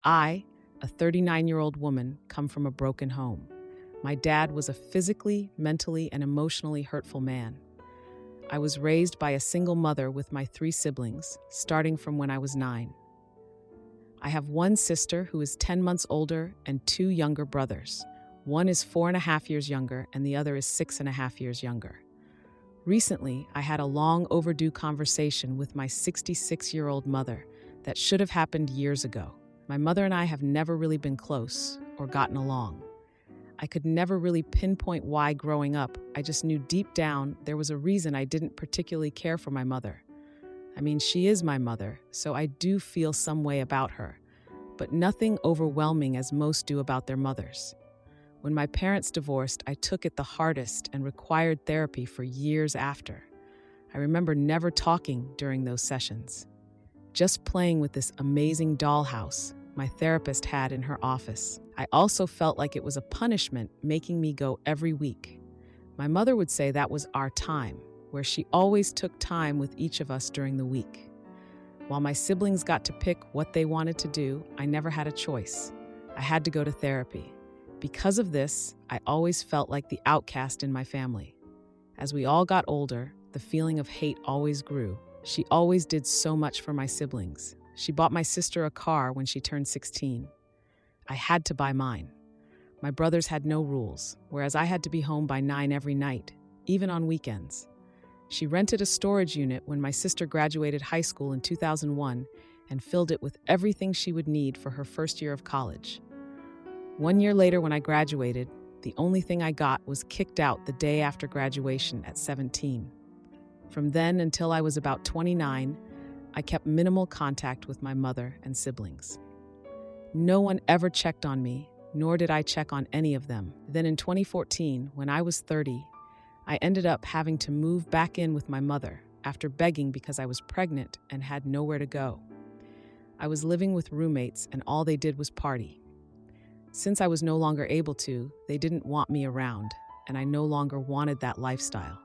I, a 39-year-old woman, come from a broken home. My dad was a physically, mentally, and emotionally hurtful man. I was raised by a single mother with my 3 siblings, starting from when I was 9. I have one sister who is 10 months older and 2 younger brothers. One is 4.5 years younger and the other is 6.5 years younger. Recently, I had a long overdue conversation with my 66-year-old mother that should have happened years ago. My mother and I have never really been close or gotten along. I could never really pinpoint why growing up. I just knew deep down there was a reason I didn't particularly care for my mother. I mean, she is my mother, so I do feel some way about her, but nothing overwhelming as most do about their mothers. When my parents divorced, I took it the hardest and required therapy for years after. I remember never talking during those sessions, just playing with this amazing dollhouse my therapist had in her office. I also felt like it was a punishment making me go every week. My mother would say that was our time, where she always took time with each of us during the week. While my siblings got to pick what they wanted to do, I never had a choice. I had to go to therapy. Because of this, I always felt like the outcast in my family. As we all got older, the feeling of hate always grew. She always did so much for my siblings. She bought my sister a car when she turned 16. I had to buy mine. My brothers had no rules, whereas I had to be home by 9 every night, even on weekends. She rented a storage unit when my sister graduated high school in 2001 and filled it with everything she would need for her first year of college. 1 year later, when I graduated, the only thing I got was kicked out the day after graduation at 17. From then until I was about 29, I kept minimal contact with my mother and siblings. No one ever checked on me, nor did I check on any of them. Then in 2014, when I was 30, I ended up having to move back in with my mother after begging because I was pregnant and had nowhere to go. I was living with roommates and all they did was party. Since I was no longer able to, they didn't want me around, and I no longer wanted that lifestyle.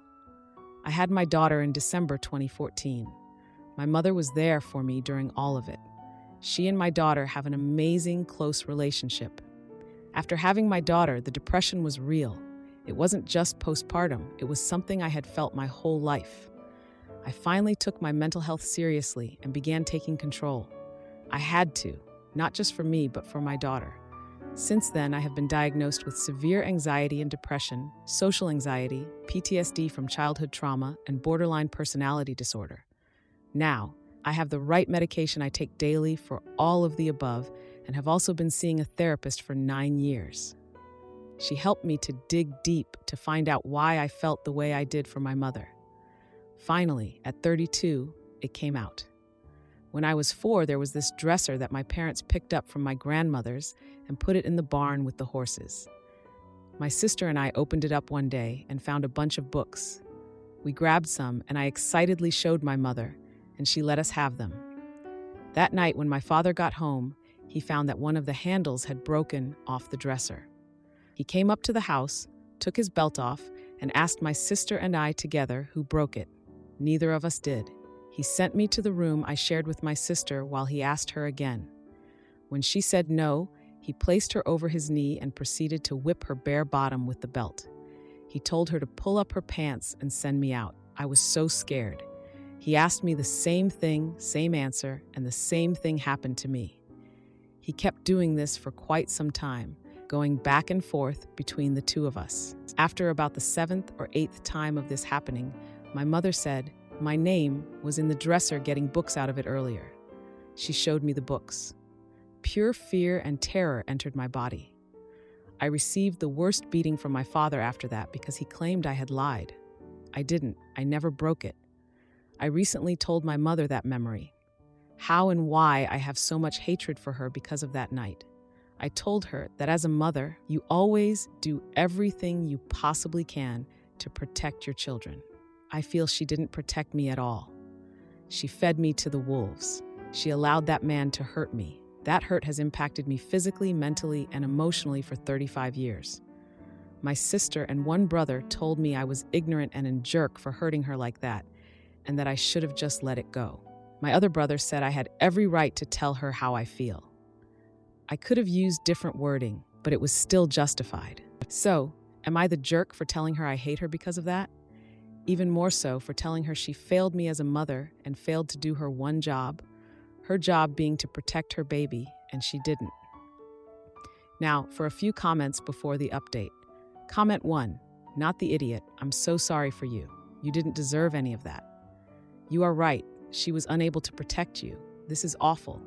I had my daughter in December 2014. My mother was there for me during all of it. She and my daughter have an amazing, close relationship. After having my daughter, the depression was real. It wasn't just postpartum, it was something I had felt my whole life. I finally took my mental health seriously and began taking control. I had to, not just for me, but for my daughter. Since then, I have been diagnosed with severe anxiety and depression, social anxiety, PTSD from childhood trauma, and borderline personality disorder. Now, I have the right medication I take daily for all of the above and have also been seeing a therapist for 9 years. She helped me to dig deep to find out why I felt the way I did for my mother. Finally, at 32, it came out. When I was 4, there was this dresser that my parents picked up from my grandmother's and put it in the barn with the horses. My sister and I opened it up one day and found a bunch of books. We grabbed some and I excitedly showed my mother, and she let us have them. That night when my father got home, he found that one of the handles had broken off the dresser. He came up to the house, took his belt off, and asked my sister and I together who broke it. Neither of us did. He sent me to the room I shared with my sister while he asked her again. When she said no, he placed her over his knee and proceeded to whip her bare bottom with the belt. He told her to pull up her pants and send me out. I was so scared. He asked me the same thing, same answer, and the same thing happened to me. He kept doing this for quite some time, going back and forth between the two of us. After about the 7th or 8th time of this happening, my mother said, my name was in the dresser getting books out of it earlier. She showed me the books. Pure fear and terror entered my body. I received the worst beating from my father after that because he claimed I had lied. I didn't. I never broke it. I recently told my mother that memory, how and why I have so much hatred for her because of that night. I told her that as a mother, you always do everything you possibly can to protect your children. I feel she didn't protect me at all. She fed me to the wolves. She allowed that man to hurt me. That hurt has impacted me physically, mentally, and emotionally for 35 years. My sister and one brother told me I was ignorant and a jerk for hurting her like that, and that I should have just let it go. My other brother said I had every right to tell her how I feel. I could have used different wording, but it was still justified. So, am I the jerk for telling her I hate her because of that? Even more so for telling her she failed me as a mother and failed to do her one job, her job being to protect her baby, and she didn't. Now, for a few comments before the update. Comment 1, not the idiot, I'm so sorry for you. You didn't deserve any of that. You are right, she was unable to protect you. This is awful.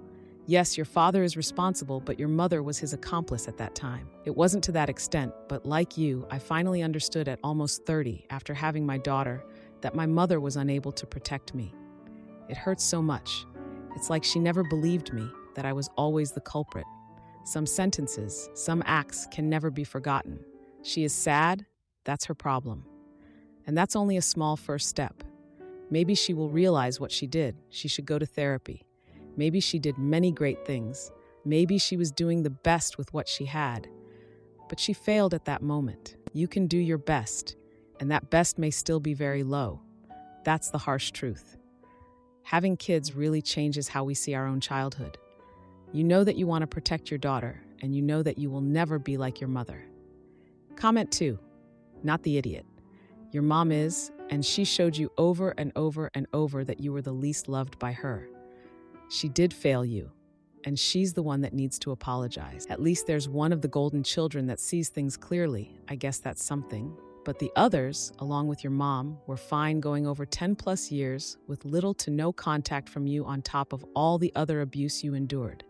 Yes, your father is responsible, but your mother was his accomplice at that time. It wasn't to that extent, but like you, I finally understood at almost 30, after having my daughter, that my mother was unable to protect me. It hurts so much. It's like she never believed me, that I was always the culprit. Some sentences, some acts can never be forgotten. She is sad, that's her problem. And that's only a small first step. Maybe she will realize what she did. She should go to therapy. Maybe she did many great things. Maybe she was doing the best with what she had. But she failed at that moment. You can do your best, and that best may still be very low. That's the harsh truth. Having kids really changes how we see our own childhood. You know that you want to protect your daughter, and you know that you will never be like your mother. Comment 2, not the idiot. Your mom is, and she showed you over and over and over that you were the least loved by her. She did fail you, and she's the one that needs to apologize. At least there's one of the golden children that sees things clearly. I guess that's something. But the others, along with your mom, were fine going over 10 plus years with little to no contact from you on top of all the other abuse you endured.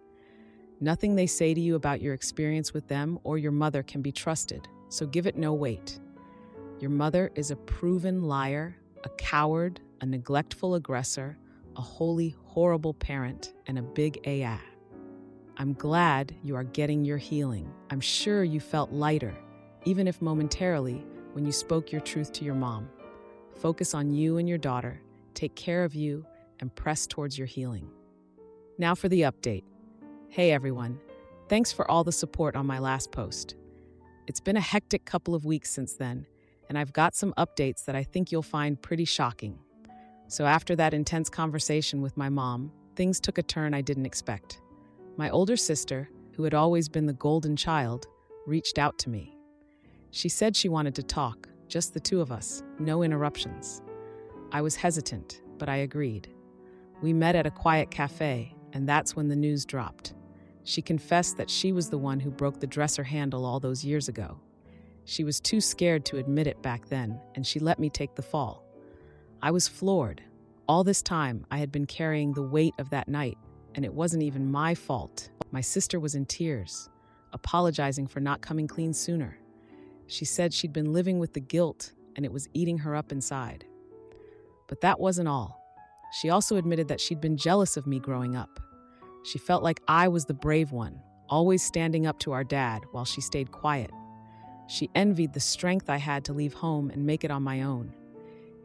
Nothing they say to you about your experience with them or your mother can be trusted, so give it no weight. Your mother is a proven liar, a coward, a neglectful aggressor, a wholly horrible parent, and a big AF. I'm glad you are getting your healing. I'm sure you felt lighter, even if momentarily, when you spoke your truth to your mom. Focus on you and your daughter, take care of you, and press towards your healing. Now for the update. Hey everyone, thanks for all the support on my last post. It's been a hectic couple of weeks since then, and I've got some updates that I think you'll find pretty shocking. So after that intense conversation with my mom, things took a turn I didn't expect. My older sister, who had always been the golden child, reached out to me. She said she wanted to talk, just the two of us, no interruptions. I was hesitant, but I agreed. We met at a quiet cafe, and that's when the news dropped. She confessed that she was the one who broke the dresser handle all those years ago. She was too scared to admit it back then, and she let me take the fall. I was floored. All this time, I had been carrying the weight of that night, and it wasn't even my fault. My sister was in tears, apologizing for not coming clean sooner. She said she'd been living with the guilt, and it was eating her up inside. But that wasn't all. She also admitted that she'd been jealous of me growing up. She felt like I was the brave one, always standing up to our dad while she stayed quiet. She envied the strength I had to leave home and make it on my own.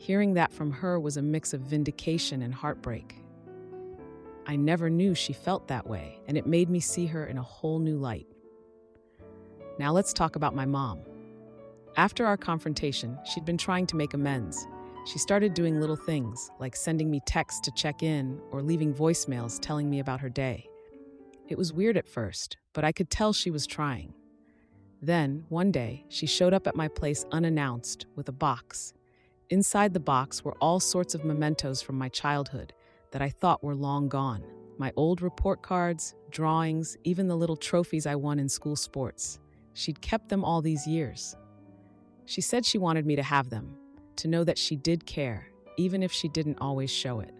Hearing that from her was a mix of vindication and heartbreak. I never knew she felt that way, and it made me see her in a whole new light. Now let's talk about my mom. After our confrontation, she'd been trying to make amends. She started doing little things, like sending me texts to check in or leaving voicemails telling me about her day. It was weird at first, but I could tell she was trying. Then, one day, she showed up at my place unannounced with a box. Inside the box were all sorts of mementos from my childhood that I thought were long gone. My old report cards, drawings, even the little trophies I won in school sports. She'd kept them all these years. She said she wanted me to have them, to know that she did care, even if she didn't always show it.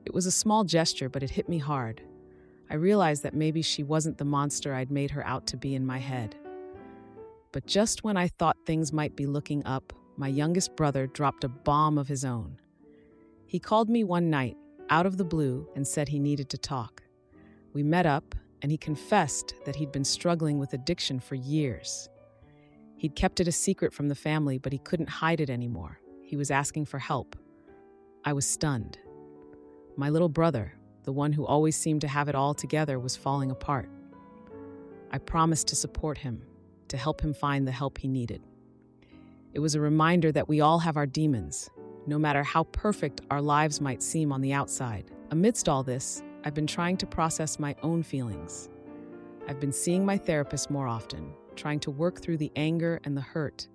It was a small gesture, but it hit me hard. I realized that maybe she wasn't the monster I'd made her out to be in my head. But just when I thought things might be looking up, my youngest brother dropped a bomb of his own. He called me one night, out of the blue, and said he needed to talk. We met up, and he confessed that he'd been struggling with addiction for years. He'd kept it a secret from the family, but he couldn't hide it anymore. He was asking for help. I was stunned. My little brother, the one who always seemed to have it all together, was falling apart. I promised to support him, to help him find the help he needed. It was a reminder that we all have our demons, no matter how perfect our lives might seem on the outside. Amidst all this, I've been trying to process my own feelings. I've been seeing my therapist more often, trying to work through the anger and the hurt.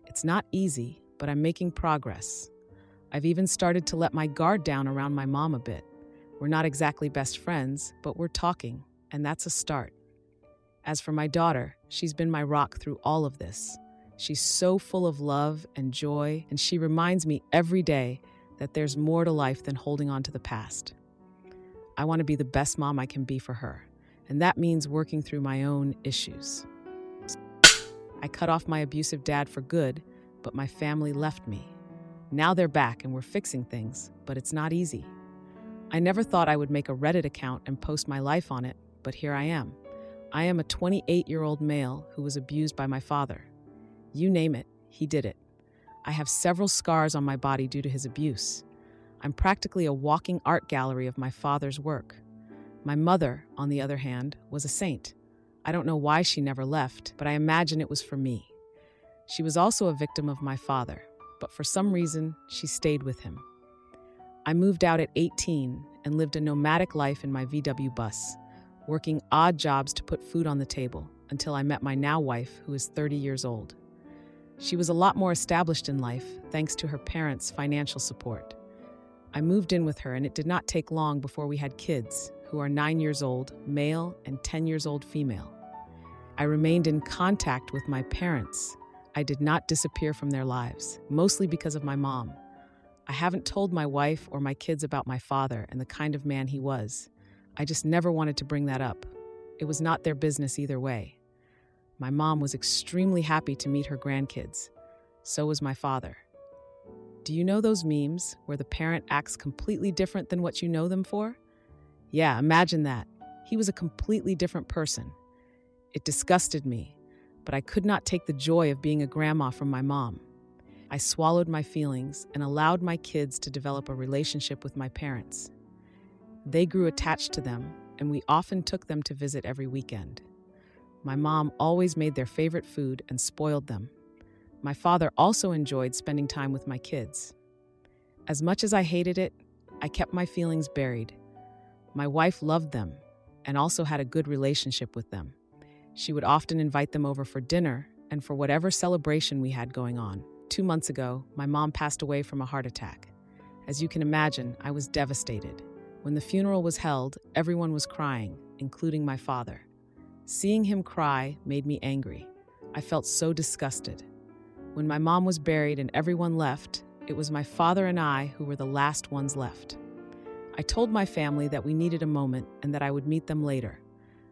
It's not easy, but I'm making progress. I've even started to let my guard down around my mom a bit. We're not exactly best friends, but we're talking, and that's a start. As for my daughter, she's been my rock through all of this. She's so full of love and joy, and she reminds me every day that there's more to life than holding on to the past. I want to be the best mom I can be for her, and that means working through my own issues. I cut off my abusive dad for good, but my family left me. Now they're back and we're fixing things, but it's not easy. I never thought I would make a Reddit account and post my life on it, but here I am. I am a 28-year-old male who was abused by my father. You name it, he did it. I have several scars on my body due to his abuse. I'm practically a walking art gallery of my father's work. My mother, on the other hand, was a saint. I don't know why she never left, but I imagine it was for me. She was also a victim of my father, but for some reason, she stayed with him. I moved out at 18 and lived a nomadic life in my VW bus, working odd jobs to put food on the table until I met my now wife, who is 30 years old. She was a lot more established in life thanks to her parents' financial support. I moved in with her, and it did not take long before we had kids, who are 9 years old, male, and 10 years old, female. I remained in contact with my parents. I did not disappear from their lives, mostly because of my mom. I haven't told my wife or my kids about my father and the kind of man he was. I just never wanted to bring that up. It was not their business either way. My mom was extremely happy to meet her grandkids. So was my father. Do you know those memes where the parent acts completely different than what you know them for? Yeah, imagine that. He was a completely different person. It disgusted me, but I could not take the joy of being a grandma from my mom. I swallowed my feelings and allowed my kids to develop a relationship with my parents. They grew attached to them, and we often took them to visit every weekend. My mom always made their favorite food and spoiled them. My father also enjoyed spending time with my kids. As much as I hated it, I kept my feelings buried. My wife loved them and also had a good relationship with them. She would often invite them over for dinner and for whatever celebration we had going on. 2 months ago, my mom passed away from a heart attack. As you can imagine, I was devastated. When the funeral was held, everyone was crying, including my father. Seeing him cry made me angry. I felt so disgusted. When my mom was buried and everyone left, it was my father and I who were the last ones left. I told my family that we needed a moment and that I would meet them later.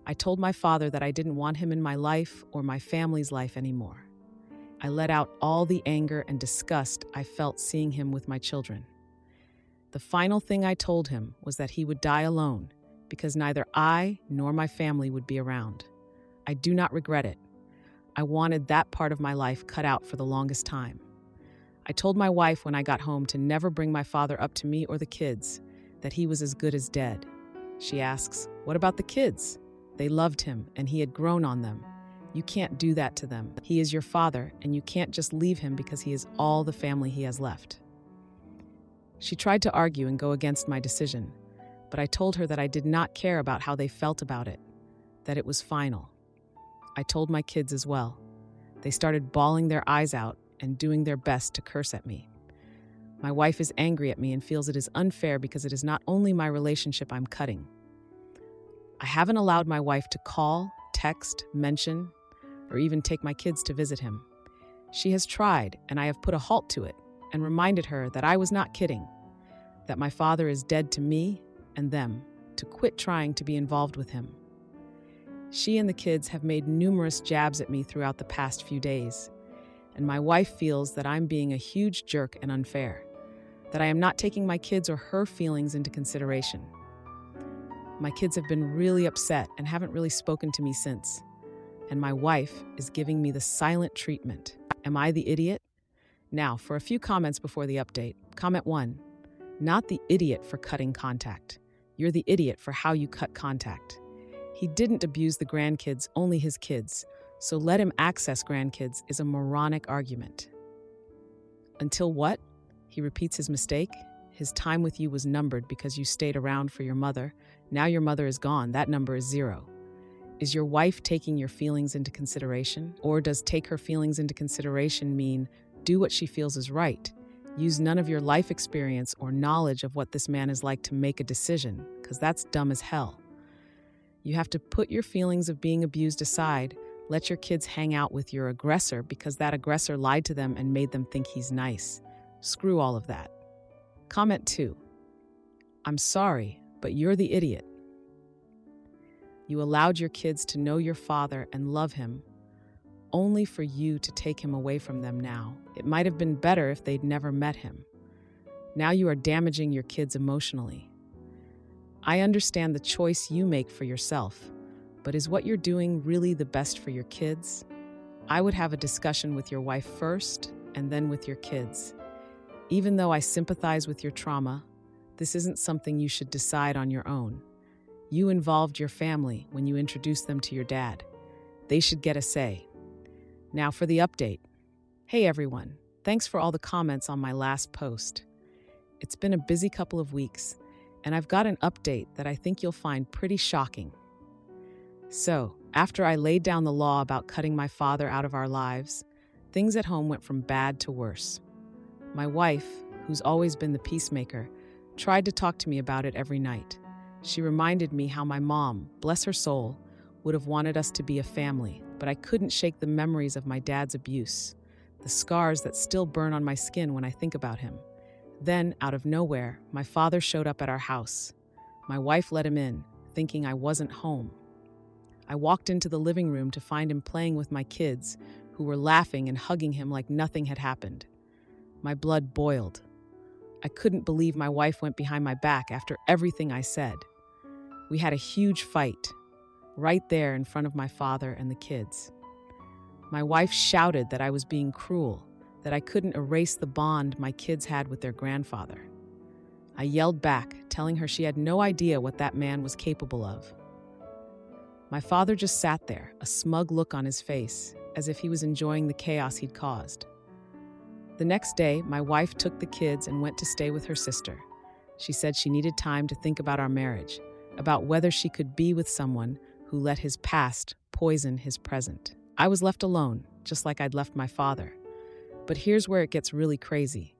I told my father that I didn't want him in my life or my family's life anymore. I let out all the anger and disgust I felt seeing him with my children. The final thing I told him was that he would die alone because neither I nor my family would be around. I do not regret it. I wanted that part of my life cut out for the longest time. I told my wife when I got home to never bring my father up to me or the kids, that he was as good as dead. She asks, "What about the kids? They loved him and he had grown on them. You can't do that to them. He is your father and you can't just leave him because he is all the family he has left." She tried to argue and go against my decision, but I told her that I did not care about how they felt about it, that it was final. I told my kids as well. They started bawling their eyes out and doing their best to curse at me. My wife is angry at me and feels it is unfair because it is not only my relationship I'm cutting. I haven't allowed my wife to call, text, mention, or even take my kids to visit him. She has tried, and I have put a halt to it and reminded her that I was not kidding, that my father is dead to me and them, to quit trying to be involved with him. She and the kids have made numerous jabs at me throughout the past few days, and my wife feels that I'm being a huge jerk and unfair, that I am not taking my kids or her feelings into consideration. My kids have been really upset and haven't really spoken to me since, and my wife is giving me the silent treatment. Am I the idiot? Now, for a few comments before the update. Comment 1. Not the idiot for cutting contact. You're the idiot for how you cut contact. He didn't abuse the grandkids, only his kids, so let him access grandkids is a moronic argument. Until what? He repeats his mistake. His time with you was numbered because you stayed around for your mother. Now your mother is gone. That number is 0. Is your wife taking your feelings into consideration? Or does take her feelings into consideration mean do what she feels is right? Use none of your life experience or knowledge of what this man is like to make a decision, because that's dumb as hell. You have to put your feelings of being abused aside. Let your kids hang out with your aggressor because that aggressor lied to them and made them think he's nice. Screw all of that. Comment 2. I'm sorry, but you're the idiot. You allowed your kids to know your father and love him, only for you to take him away from them now. It might have been better if they'd never met him. Now you are damaging your kids emotionally. I understand the choice you make for yourself, but is what you're doing really the best for your kids? I would have a discussion with your wife first and then with your kids. Even though I sympathize with your trauma, this isn't something you should decide on your own. You involved your family when you introduced them to your dad. They should get a say. Now for the update. Hey everyone, thanks for all the comments on my last post. It's been a busy couple of weeks, and I've got an update that I think you'll find pretty shocking. So, after I laid down the law about cutting my father out of our lives, things at home went from bad to worse. My wife, who's always been the peacemaker, tried to talk to me about it every night. She reminded me how my mom, bless her soul, would have wanted us to be a family, but I couldn't shake the memories of my dad's abuse, the scars that still burn on my skin when I think about him. Then, out of nowhere, my father showed up at our house. My wife let him in, thinking I wasn't home. I walked into the living room to find him playing with my kids, who were laughing and hugging him like nothing had happened. My blood boiled. I couldn't believe my wife went behind my back after everything I said. We had a huge fight, right there in front of my father and the kids. My wife shouted that I was being cruel, that I couldn't erase the bond my kids had with their grandfather. I yelled back, telling her she had no idea what that man was capable of. My father just sat there, a smug look on his face, as if he was enjoying the chaos he'd caused. The next day, my wife took the kids and went to stay with her sister. She said she needed time to think about our marriage, about whether she could be with someone who let his past poison his present. I was left alone, just like I'd left my father. But here's where it gets really crazy.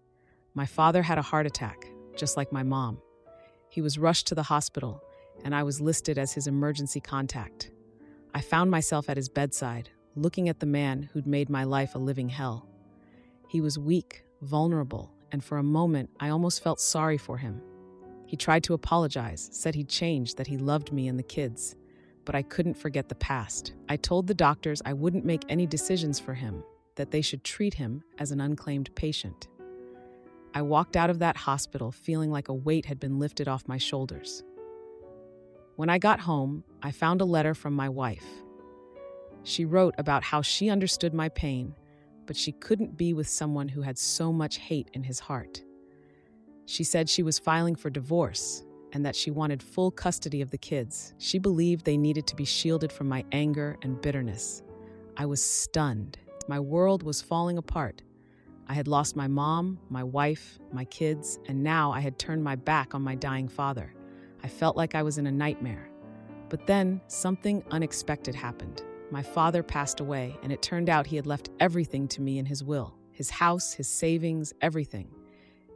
My father had a heart attack, just like my mom. He was rushed to the hospital, and I was listed as his emergency contact. I found myself at his bedside, looking at the man who'd made my life a living hell. He was weak, vulnerable, and for a moment, I almost felt sorry for him. He tried to apologize, said he'd changed, that he loved me and the kids, but I couldn't forget the past. I told the doctors I wouldn't make any decisions for him, that they should treat him as an unclaimed patient. I walked out of that hospital feeling like a weight had been lifted off my shoulders. When I got home, I found a letter from my wife. She wrote about how she understood my pain, but she couldn't be with someone who had so much hate in his heart. She said she was filing for divorce and that she wanted full custody of the kids. She believed they needed to be shielded from my anger and bitterness. I was stunned. My world was falling apart. I had lost my mom, my wife, my kids, and now I had turned my back on my dying father. I felt like I was in a nightmare. But then something unexpected happened. My father passed away, and it turned out he had left everything to me in his will. His house, his savings, everything.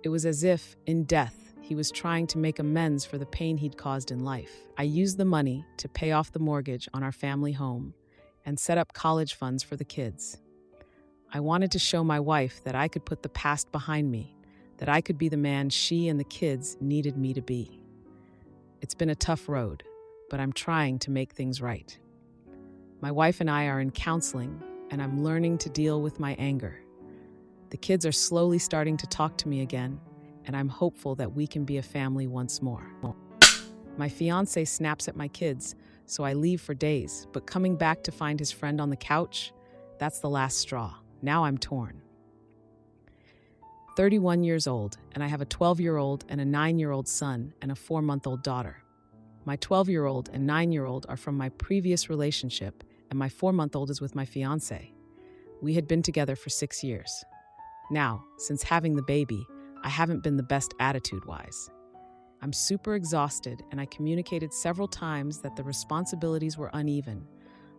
It was as if, in death, he was trying to make amends for the pain he'd caused in life. I used the money to pay off the mortgage on our family home and set up college funds for the kids. I wanted to show my wife that I could put the past behind me, that I could be the man she and the kids needed me to be. It's been a tough road, but I'm trying to make things right. My wife and I are in counseling, and I'm learning to deal with my anger. The kids are slowly starting to talk to me again, and I'm hopeful that we can be a family once more. My fiancé snaps at my kids, so I leave for days, but coming back to find his friend on the couch, that's the last straw. Now I'm torn. 31 years old, and I have a 12-year-old and a 9-year-old son and a 4-month-old daughter. My 12-year-old and 9-year-old are from my previous relationship, and my 4-month-old is with my fiancé. We had been together for 6 years. Now, since having the baby, I haven't been the best attitude-wise. I'm super exhausted, and I communicated several times that the responsibilities were uneven,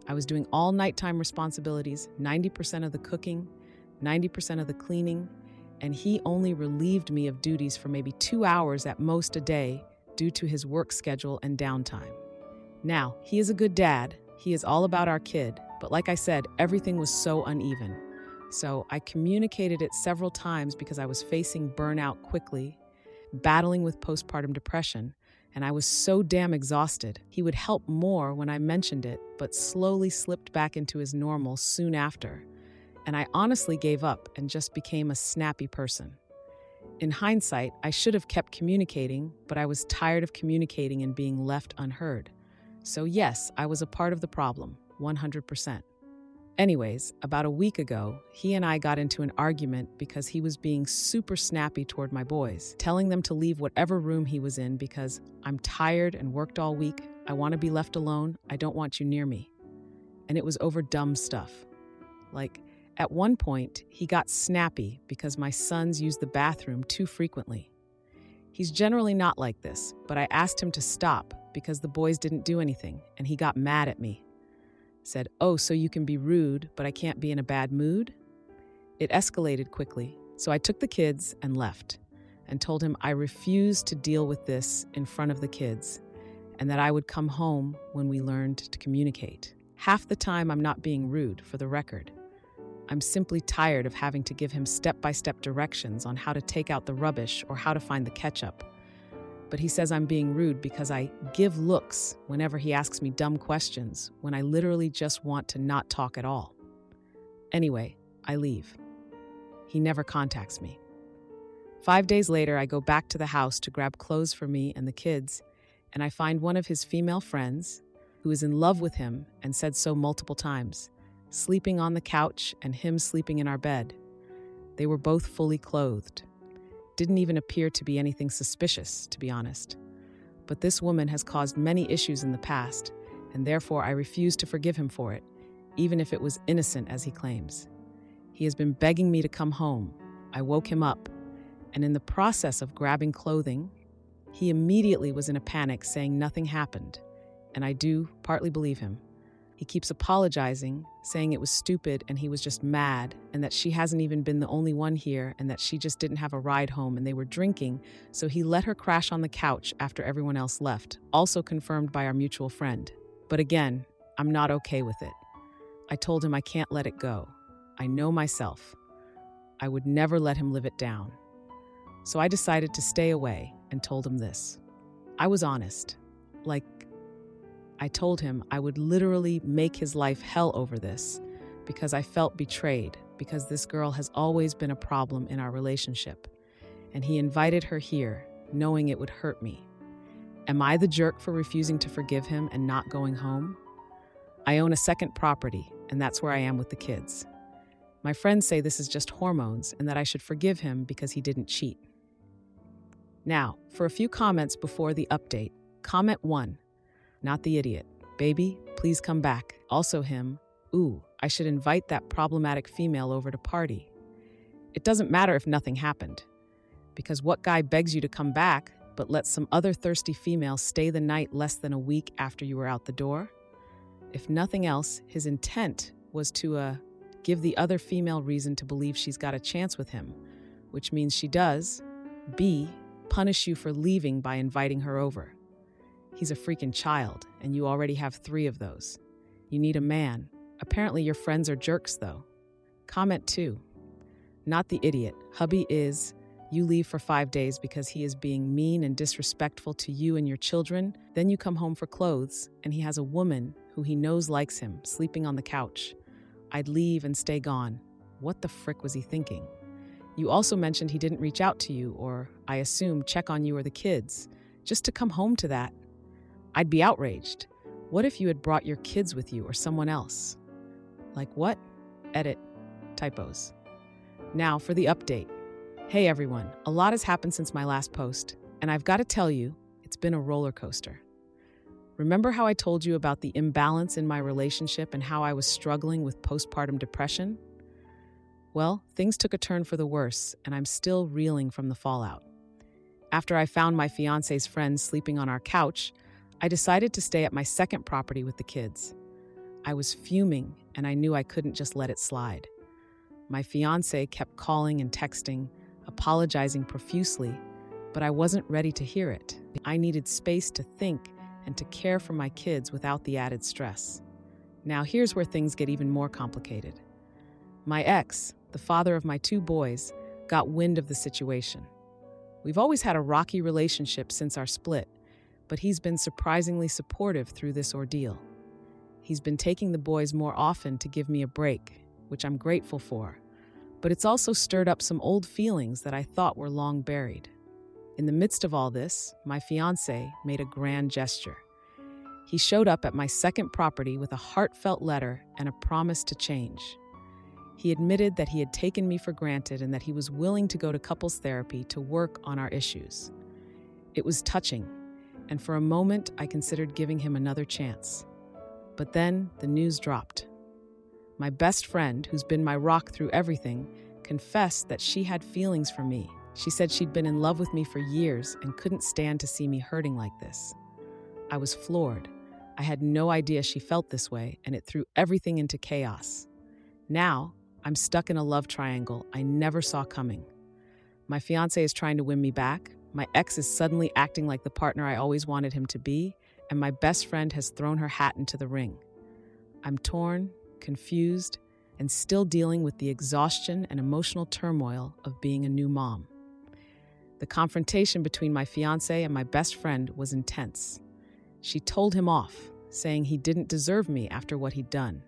I was doing all nighttime responsibilities, 90% of the cooking, 90% of the cleaning, and he only relieved me of duties for maybe 2 hours at most a day due to his work schedule and downtime. Now, he is a good dad. He is all about our kid, but like I said, everything was so uneven. So I communicated it several times because I was facing burnout quickly, battling with postpartum depression, and I was so damn exhausted. He would help more when I mentioned it, but slowly slipped back into his normal soon after. And I honestly gave up and just became a snappy person. In hindsight, I should have kept communicating, but I was tired of communicating and being left unheard. So yes, I was a part of the problem, 100%. Anyways, about a week ago, he and I got into an argument because he was being super snappy toward my boys, telling them to leave whatever room he was in because I'm tired and worked all week. I want to be left alone. I don't want you near me. And it was over dumb stuff. Like, at one point, he got snappy because my sons use the bathroom too frequently. He's generally not like this, but I asked him to stop because the boys didn't do anything, and he got mad at me. Said, "Oh, so you can be rude, but I can't be in a bad mood?" It escalated quickly, so I took the kids and left, and told him I refused to deal with this in front of the kids, and that I would come home when we learned to communicate. Half the time I'm not being rude, for the record. I'm simply tired of having to give him step-by-step directions on how to take out the rubbish or how to find the ketchup. But he says I'm being rude because I give looks whenever he asks me dumb questions when I literally just want to not talk at all. Anyway, I leave. He never contacts me. 5 days later, I go back to the house to grab clothes for me and the kids, and I find one of his female friends who is in love with him and said so multiple times, sleeping on the couch and him sleeping in our bed. They were both fully clothed. Didn't even appear to be anything suspicious, to be honest. But this woman has caused many issues in the past, and therefore I refuse to forgive him for it, even if it was innocent as he claims. He has been begging me to come home. I woke him up, and in the process of grabbing clothing, he immediately was in a panic saying nothing happened, and I do partly believe him. He keeps apologizing, saying it was stupid and he was just mad, and that she hasn't even been the only one here, and that she just didn't have a ride home and they were drinking, so he let her crash on the couch after everyone else left, also confirmed by our mutual friend. But again, I'm not okay with it. I told him I can't let it go. I know myself. I would never let him live it down. So I decided to stay away and told him this. I was honest. I told him I would literally make his life hell over this because I felt betrayed, because this girl has always been a problem in our relationship. And he invited her here, knowing it would hurt me. Am I the jerk for refusing to forgive him and not going home? I own a second property, and that's where I am with the kids. My friends say this is just hormones and that I should forgive him because he didn't cheat. Now, for a few comments before the update. Comment 1. Not the idiot. Baby, please come back. Also him. Ooh, I should invite that problematic female over to party. It doesn't matter if nothing happened. Because what guy begs you to come back, but lets some other thirsty female stay the night less than a week after you were out the door? If nothing else, his intent was to give the other female reason to believe she's got a chance with him, which means she does. B, punish you for leaving by inviting her over. He's a freaking child, and you already have 3 of those. You need a man. Apparently your friends are jerks, though. Comment 2. Not the idiot. Hubby is, you leave for 5 days because he is being mean and disrespectful to you and your children. Then you come home for clothes, and he has a woman who he knows likes him, sleeping on the couch. I'd leave and stay gone. What the frick was he thinking? You also mentioned he didn't reach out to you, or, I assume, check on you or the kids, just to come home to that. I'd be outraged. What if you had brought your kids with you or someone else? Like what? Edit. Typos. Now for the update. Hey everyone, a lot has happened since my last post, and I've got to tell you, it's been a roller coaster. Remember how I told you about the imbalance in my relationship and how I was struggling with postpartum depression? Well, things took a turn for the worse, and I'm still reeling from the fallout. After I found my fiancé's friends sleeping on our couch, I decided to stay at my second property with the kids. I was fuming, and I knew I couldn't just let it slide. My fiance kept calling and texting, apologizing profusely, but I wasn't ready to hear it. I needed space to think and to care for my kids without the added stress. Now here's where things get even more complicated. My ex, the father of my 2 boys, got wind of the situation. We've always had a rocky relationship since our split, but he's been surprisingly supportive through this ordeal. He's been taking the boys more often to give me a break, which I'm grateful for, but it's also stirred up some old feelings that I thought were long buried. In the midst of all this, my fiancé made a grand gesture. He showed up at my second property with a heartfelt letter and a promise to change. He admitted that he had taken me for granted and that he was willing to go to couples therapy to work on our issues. It was touching, and for a moment I considered giving him another chance. But then the news dropped. My best friend, who's been my rock through everything, confessed that she had feelings for me. She said she'd been in love with me for years and couldn't stand to see me hurting like this. I was floored. I had no idea she felt this way, and it threw everything into chaos. Now, I'm stuck in a love triangle I never saw coming. My fiancé is trying to win me back, my ex is suddenly acting like the partner I always wanted him to be, and my best friend has thrown her hat into the ring. I'm torn, confused, and still dealing with the exhaustion and emotional turmoil of being a new mom. The confrontation between my fiancé and my best friend was intense. She told him off, saying he didn't deserve me after what he'd done.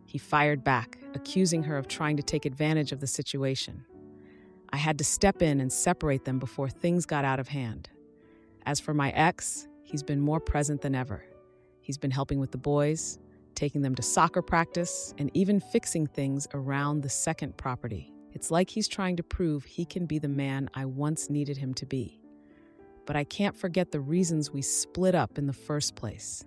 He fired back, accusing her of trying to take advantage of the situation. I had to step in and separate them before things got out of hand. As for my ex, he's been more present than ever. He's been helping with the boys, taking them to soccer practice, and even fixing things around the second property. It's like he's trying to prove he can be the man I once needed him to be. But I can't forget the reasons we split up in the first place.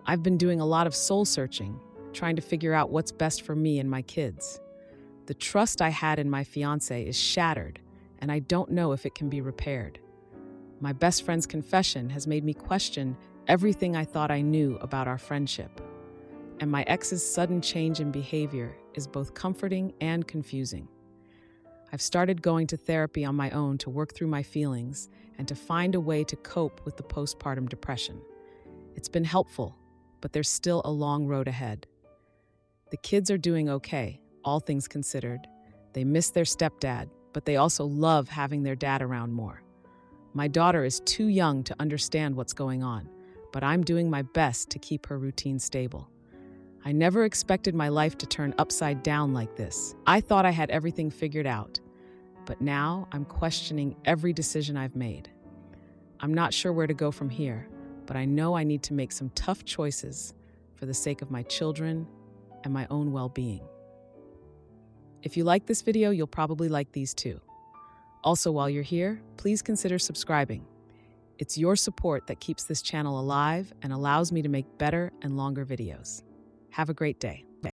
I've been doing a lot of soul searching, trying to figure out what's best for me and my kids. The trust I had in my fiancé is shattered, and I don't know if it can be repaired. My best friend's confession has made me question everything I thought I knew about our friendship. And my ex's sudden change in behavior is both comforting and confusing. I've started going to therapy on my own to work through my feelings and to find a way to cope with the postpartum depression. It's been helpful, but there's still a long road ahead. The kids are doing okay, all things considered. They miss their stepdad, but they also love having their dad around more. My daughter is too young to understand what's going on, but I'm doing my best to keep her routine stable. I never expected my life to turn upside down like this. I thought I had everything figured out, but now I'm questioning every decision I've made. I'm not sure where to go from here, but I know I need to make some tough choices for the sake of my children and my own well-being. If you like this video, you'll probably like these too. Also, while you're here, please consider subscribing. It's your support that keeps this channel alive and allows me to make better and longer videos. Have a great day.